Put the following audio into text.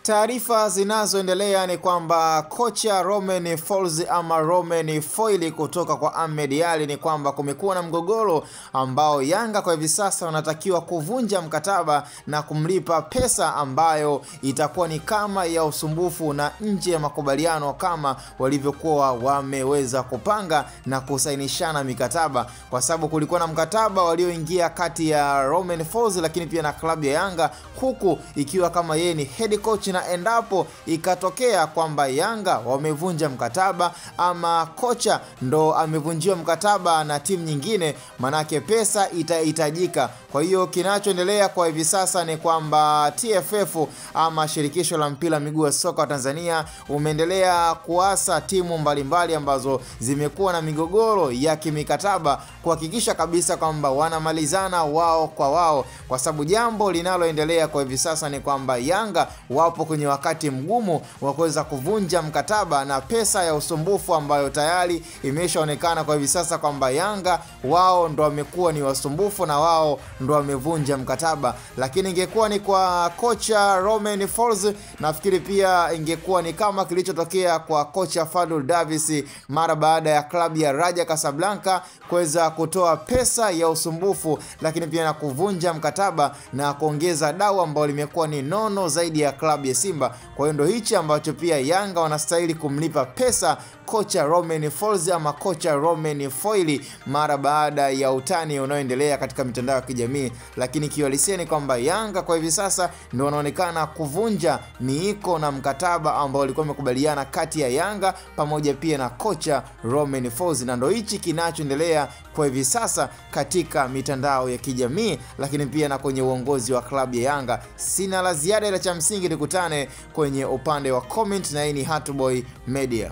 Taarifa zinazoendelea ni kwamba kocha Romain Folz ama Romain Folz kutoka kwa Ahmed Ally ni kwamba kumekuwa na mgogoro ambao Yanga kwa hivi sasa wanatakiwa kuvunja mkataba na kumlipa pesa ambayo itakuwa ni kama ya usumbufu na nje ya makubaliano kama walivyokuwa wameweza kupanga na kusainishana mikataba, kwa sababu kulikuwa na mkataba walioingia kati ya Romain Folz lakini pia na klabu ya Yanga, huku ikiwa kama yeye ni head coach, na endapo ikatokea kwamba Yanga wamevunja mkataba ama kocha ndo amevunjiwa mkataba na timu nyingine, manake pesa itahitajika. Kwa hiyo kinachoendelea kwa hivi sasa ni kwamba TFF ama shirikisho la mpira miguu wa soka wa Tanzania umeendelea kuasa timu mbalimbali ambazo zimekuwa na migogoro ya kimikataba kuhakikisha kabisa kwamba wanamalizana wao kwa wao, kwa sababu jambo linaloendelea kwa hivi sasa ni kwamba Yanga wapo kwenye wakati mgumu wa kuweza kuvunja mkataba na pesa ya usumbufu ambayo tayari imeshaonekana kwa hivi sasa kwamba Yanga wao ndo wamekuwa ni wasumbufu na wao ndo wamevunja mkataba. Lakini ingekuwa ni kwa kocha Romain Folz, nafikiri pia ingekuwa ni kama kilichotokea kwa kocha Fadlu Davis mara baada ya klabu ya Raja Casablanca kuweza kutoa pesa ya usumbufu lakini pia na kuvunja mkataba na kuongeza dau ambalo limekuwa ni nono zaidi ya klabu ya Simba. Kwa hiyo ndo hichi ambacho pia Yanga wanastahili kumlipa pesa kocha Romain Folz ama kocha Romain Folz mara baada ya utani unaoendelea katika mitandao ya kijamii. Lakini kiuhalisia ni kwamba Yanga kwa hivi sasa ndio wanaonekana kuvunja miiko na mkataba ambao walikuwa wamekubaliana kati ya Yanga pamoja pia na kocha Romain Folz, na ndio hichi kinachoendelea kwa hivi sasa katika mitandao ya kijamii lakini pia na kwenye uongozi wa klabu ya Yanga. Sina la ziada, ila cha msingi tukutane kwenye upande wa comment, na hii ni Hatboy Media.